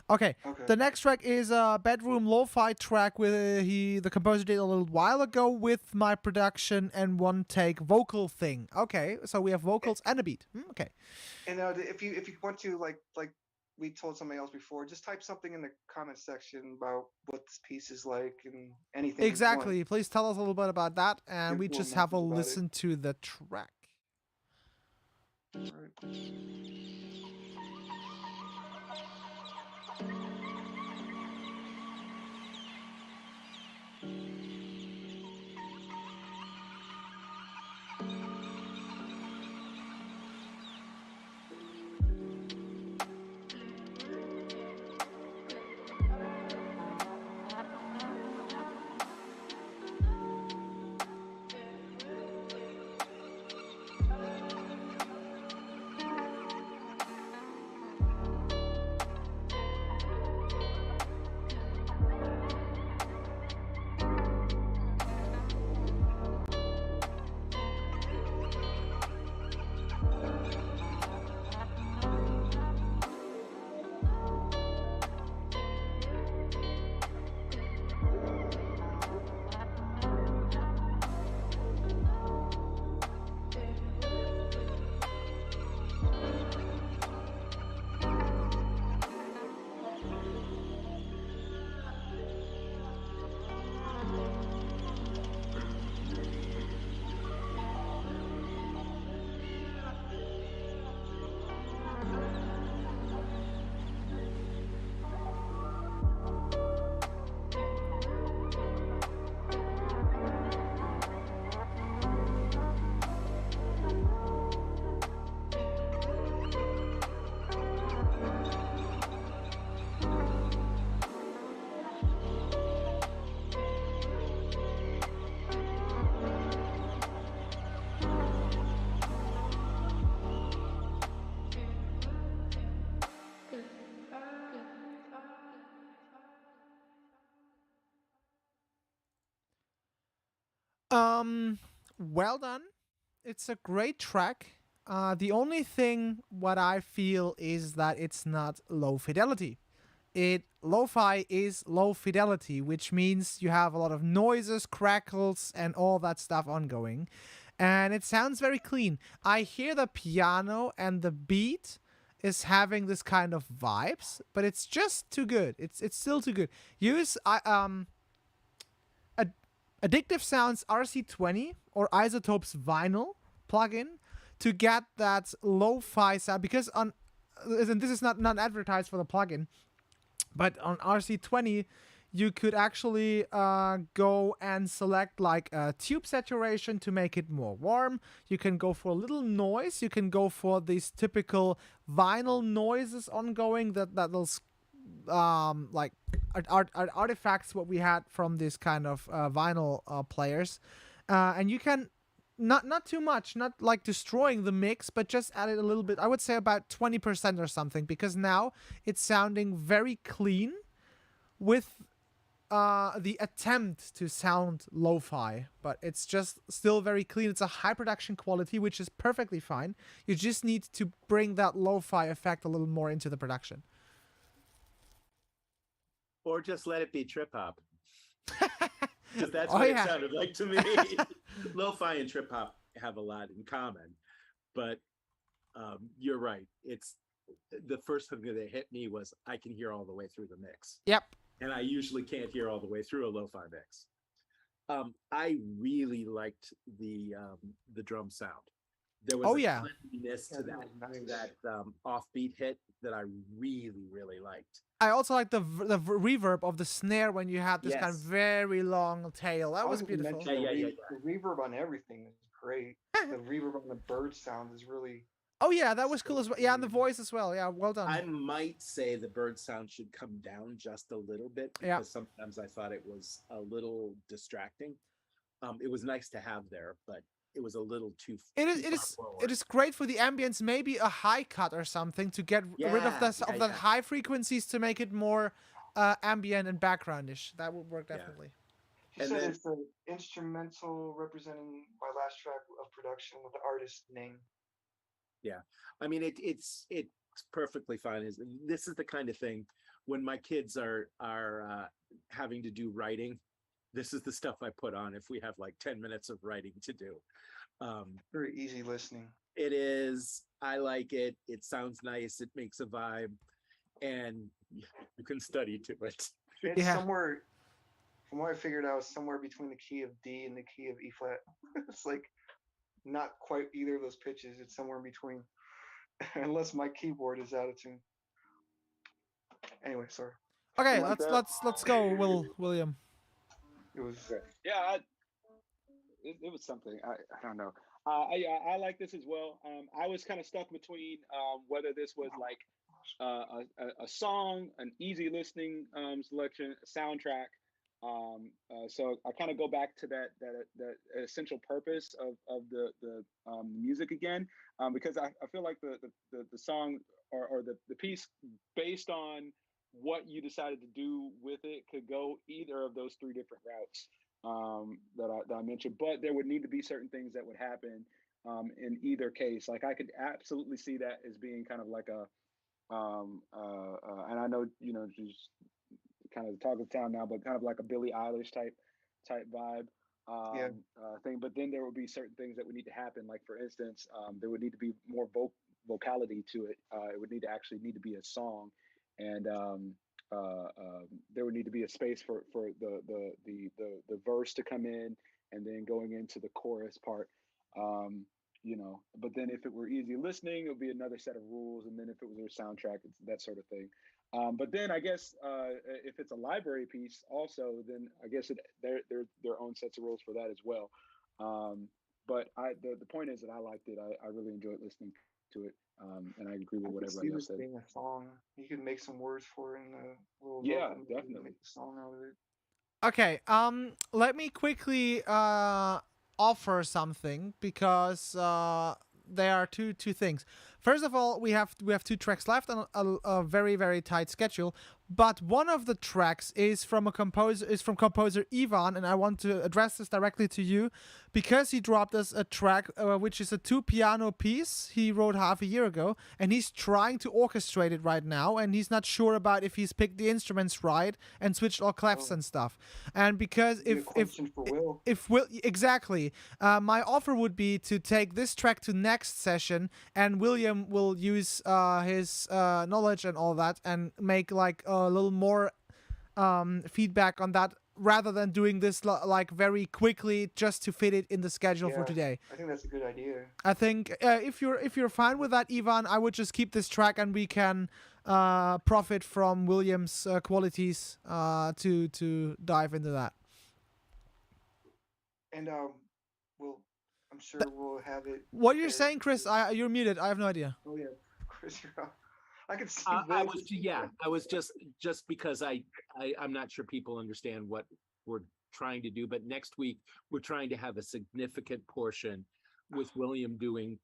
Okay. The next track is a bedroom lo-fi track with the composer did a little while ago with my production and one take vocal thing. Okay, so we have vocals and a beat. Okay. And if you want to like we told somebody else before, just type something in the comment section about what this piece is like and anything. Exactly. Please tell us a little bit about that, and we just have a listen to the track. All right. Well done. It's a great track. The only thing what I feel is that it's not low fidelity. Lo-fi is low fidelity, which means you have a lot of noises, crackles, and all that stuff ongoing. And it sounds very clean. I hear the piano and the beat is having this kind of vibes, but it's just too good. It's still too good. Use Addictive Sounds RC20 or Isotope's vinyl plugin to get that lo-fi sound, because on, and this is not advertised for the plugin, but on RC20 you could actually go and select like a tube saturation to make it more warm. You can go for a little noise. You can go for these typical vinyl noises ongoing that those like artifacts what we had from this kind of vinyl players, and you can not too much, not like destroying the mix, but just add it a little bit. I would say about 20% or something, because now it's sounding very clean with the attempt to sound lo-fi, but it's just still very clean. It's a high production quality, which is perfectly fine. You just need to bring that lo-fi effect a little more into the production. Or just let it be trip hop. Because that's Oh, what yeah. it sounded like to me. Lo-fi and trip hop have a lot in common, but you're right. It's the first thing that hit me was I can hear all the way through the mix. Yep. And I usually can't hear all the way through a lo-fi mix. I really liked the drum sound. There was a cleanliness to that offbeat hit that I really liked. I also like the reverb of the snare when you had this kind of Yes. very long tail. That was beautiful. The reverb on everything is great. The reverb on the bird sound is really. Oh yeah, that was cool as well. Yeah, and the voice as well. Yeah, well done. I might say the bird sound should come down just a little bit, because sometimes I thought it was a little distracting. It was nice to have there, but it was a little too. It is great for the ambience. Maybe a high cut or something to get rid of that high frequencies to make it more ambient and backgroundish. That would work definitely. You said it's the instrumental representing my last track of production with the artist name. Yeah, I mean it's perfectly fine. This is the kind of thing when my kids are having to do writing. This is the stuff I put on if we have like 10 minutes of writing to do. Very easy listening. It is. I like it. It sounds nice. It makes a vibe, and you can study to it. It's somewhere, from what I figured out, somewhere between the key of D and the key of E flat. It's like not quite either of those pitches. It's somewhere in between, unless my keyboard is out of tune. Anyway, sorry. Okay, let's go, William. It was it was something. I don't know. I like this as well. I was kind of stuck between whether this was like a song, an easy listening selection, a soundtrack. So I kind of go back to that essential purpose of the music again, because I feel like the song or the piece, based on what you decided to do with it, could go either of those three different routes that I mentioned. But there would need to be certain things that would happen in either case. Like I could absolutely see that as being kind of like a and I know just kind of the talk of town now, but kind of like a Billie Eilish type vibe thing. But then there would be certain things that would need to happen. Like for instance, there would need to be more vocality to it. It would need to be a song, and there would need to be a space for the verse to come in, and then going into the chorus part. But then if it were easy listening, it would be another set of rules, and then if it was a soundtrack, it's that sort of thing. But then I guess if it's a library piece also, then I guess they're their own sets of rules for that as well. But the point is that I liked it. I really enjoyed listening to it, and I agree with what everybody else said. Being a song, you could make some words for it in a little. Definitely make a song out of it. Okay, let me quickly offer something, because there are two things. first of all, we have 2 tracks left on a very very tight schedule. But one of the tracks is from composer Ivan, and I want to address this directly to you, because he dropped us a track which is a 2-piano piece he wrote half a year ago, and he's trying to orchestrate it right now, and he's not sure about if he's picked the instruments right and switched all clefs and stuff. And because Be a question for Will. if Will exactly, my offer would be to take this track to next session, and William will use his knowledge and all that, and make like a little more feedback on that, rather than doing this like very quickly just to fit it in the schedule for Yeah. today. I think that's a good idea. I think if you're fine with that, Ivan, I would just keep this track, and we can profit from William's qualities to dive into that. And I'm sure we'll have it. What you're prepared. saying, Chris? You're muted. I have no idea. Oh yeah, Chris, you're up. I can see. I Will. was just because I'm not sure people understand what we're trying to do, but next week we're trying to have a significant portion with William doing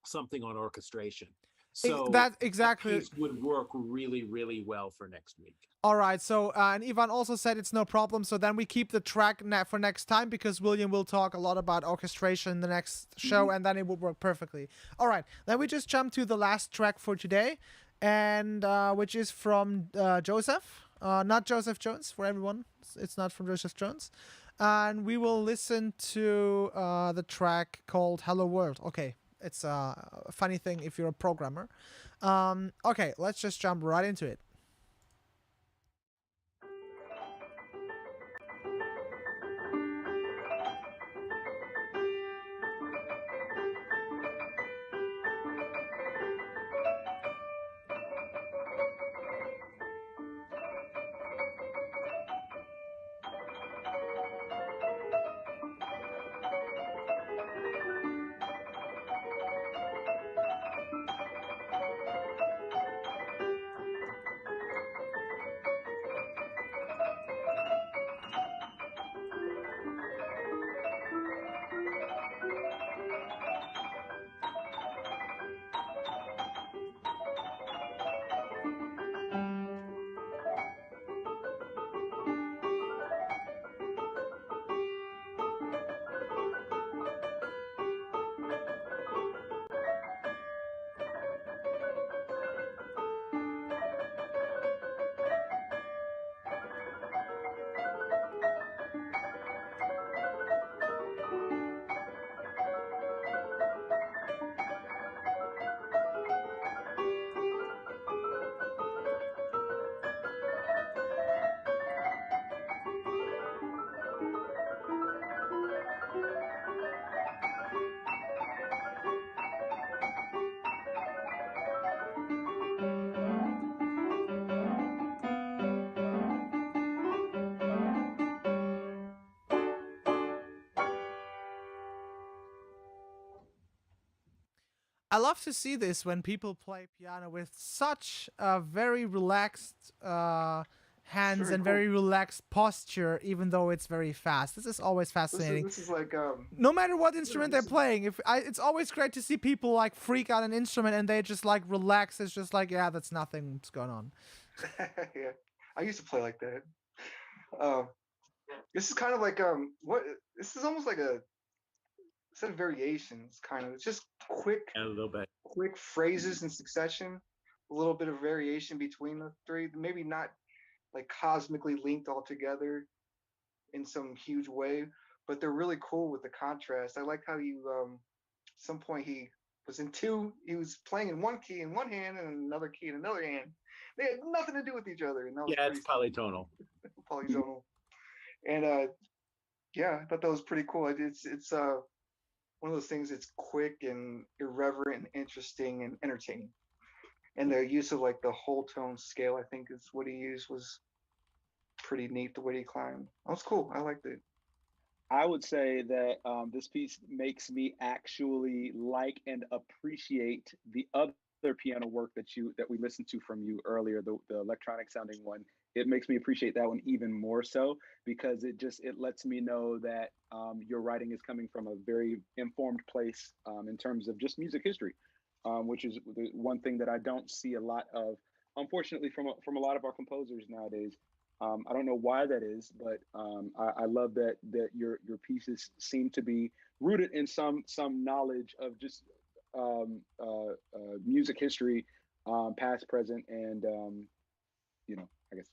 something on orchestration. So That exactly. piece would work really, really well for next week. All right. So and Ivan also said it's no problem. So then we keep the track for next time, because William will talk a lot about orchestration in the next show, and then it would work perfectly. All right. Then we just jump to the last track for today, and which is from Joseph, not Joseph Jones, for everyone. It's not from Joseph Jones. And we will listen to the track called Hello World. Okay. It's a funny thing if you're a programmer. Okay, let's just jump right into it. I love to see this when people play piano with such a very relaxed hands Very and cool. very relaxed posture, even though it's very fast. This is always fascinating. This is like No matter what instrument they're this is- playing, it's always great to see people like freak out an instrument and they just like relax. It's just like, yeah, that's nothing. What's going on? yeah. I used to play like that. This is kind of like what this is almost like a set of variations, kind of. It's just A little bit. quick phrases in succession, a little bit of variation between the three, maybe not like cosmically linked all together in some huge way, but they're really cool with the contrast. I like how you some point he was playing in one key in one hand and another key in another hand. They had nothing to do with each other, and that was Yeah, it's polytonal. polytonal. And yeah, I thought that was pretty cool. It's one of those things. It's quick and irreverent and interesting and entertaining. And the use of like the whole tone scale, I think, is what he used was pretty neat. The way he climbed, that was cool. I liked it. I would say that this piece makes me actually like and appreciate the other piano work that we listened to from you earlier, the electronic sounding one. It makes me appreciate that one even more so, because it lets me know that your writing is coming from a very informed place in terms of just music history. which is the one thing that I don't see a lot of, unfortunately, from a lot of our composers nowadays. I don't know why that is, but I love that your pieces seem to be rooted in some knowledge of just music history, past, present, and I guess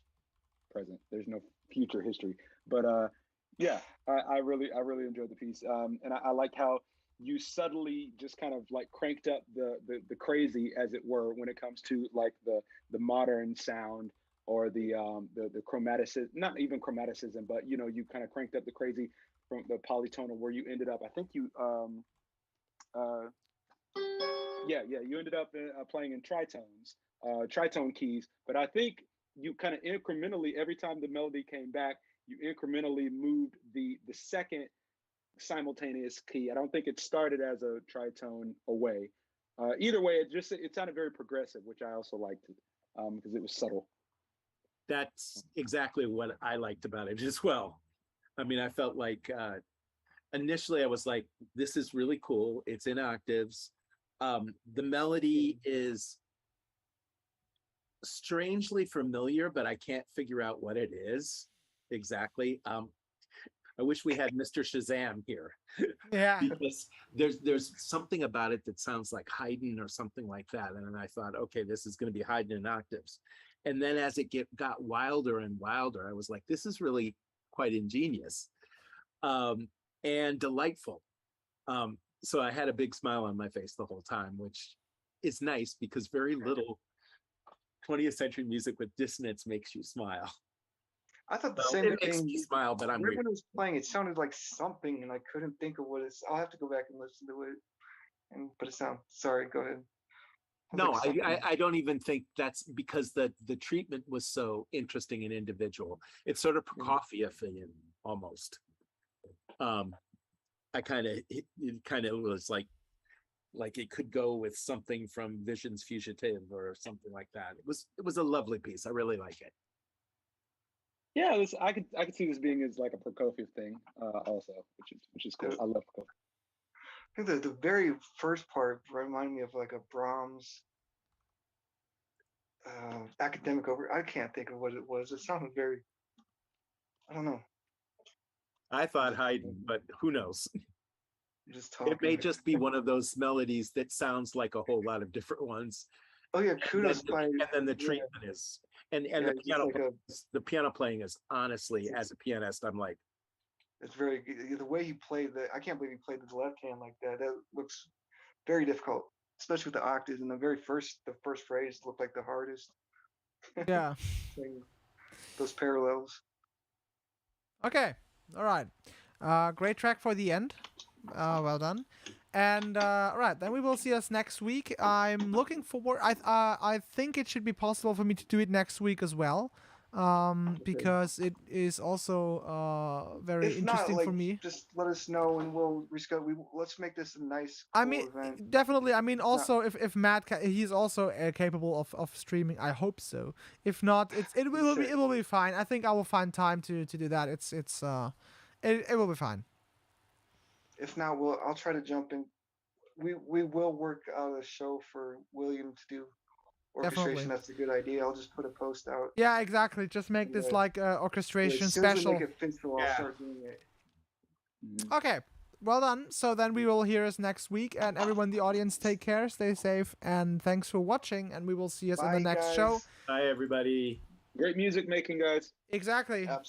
present. There's no future history, but yeah, I really enjoyed the piece, and I like how you subtly just kind of like cranked up the crazy, as it were, when it comes to like the modern sound, or the chromaticism, not even chromaticism, but you kind of cranked up the crazy from the polytonal, where you ended up, I think you you ended up playing in tritone keys, but I think you kind of incrementally, every time the melody came back, you incrementally moved the second simultaneous key. I don't think it started as a tritone away. Either way, it sounded very progressive, which I also liked, because it was subtle. That's exactly what I liked about it as well. I mean, I felt like initially I was like, this is really cool. It's in octaves. The melody is strangely familiar, but I can't figure out what it is exactly. I wish we had Mr. Shazam here. Yeah. Because there's something about it that sounds like Haydn or something like that. And then I thought, okay, this is going to be Haydn in octaves. And then as it got wilder and wilder, I was like, this is really quite ingenious and delightful. So I had a big smile on my face the whole time, which is nice because very little 20th century music with dissonance makes you smile. I thought the Well, same it makes thing. me smile, but I'm Right weird. when it was playing, it sounded like something, and I couldn't think of what it's. I'll have to go back and listen to it. But it sounds. Sorry, go ahead. No, Like something. I don't even think that's because the treatment was so interesting and individual. It's sort of Prokofiev-ian almost. I kind of was like it could go with something from Visions Fugitive or something like that. It was a lovely piece. I really like it. Yeah, I could see this being as like a Prokofiev thing, also, which is cool. I love Prokofiev. I think the very first part reminded me of like a Brahms academic over. I can't think of what it was. It sounded very. I don't know. I thought Haydn, but who knows? Just talking. It may just be one of those melodies that sounds like a whole lot of different ones. Oh yeah, kudos by. And then the treatment is, and the piano, like the piano playing is honestly, as a pianist, I'm like, it's very the way he played that. I can't believe he played the left hand like that. That looks very difficult, especially with the octaves. And the first phrase looked like the hardest. Yeah. Those parallels. Okay. All right. Great track for the end. Well done. And right, then we will see us next week. I'm looking forward. I think it should be possible for me to do it next week as well, because it is also very If interesting not, for me. Just let us know and we'll reschedule. Let's make this a nice. I cool mean, event. definitely. I mean, also if Matt he's also capable of streaming. I hope so. If not, it will be fine. I think I will find time to do that. It will be fine. If not, I'll try to jump in. We will work out a show for William to do orchestration. Definitely. That's a good idea. I'll just put a post out. Yeah, exactly. Just make this like orchestration as soon as we special. make it official, I'll start doing it. Okay. Well done. So then we will hear us next week, and everyone in the audience, take care, stay safe, and thanks for watching. And we will see us in the next show. Bye, everybody. Great music making, guys. Exactly.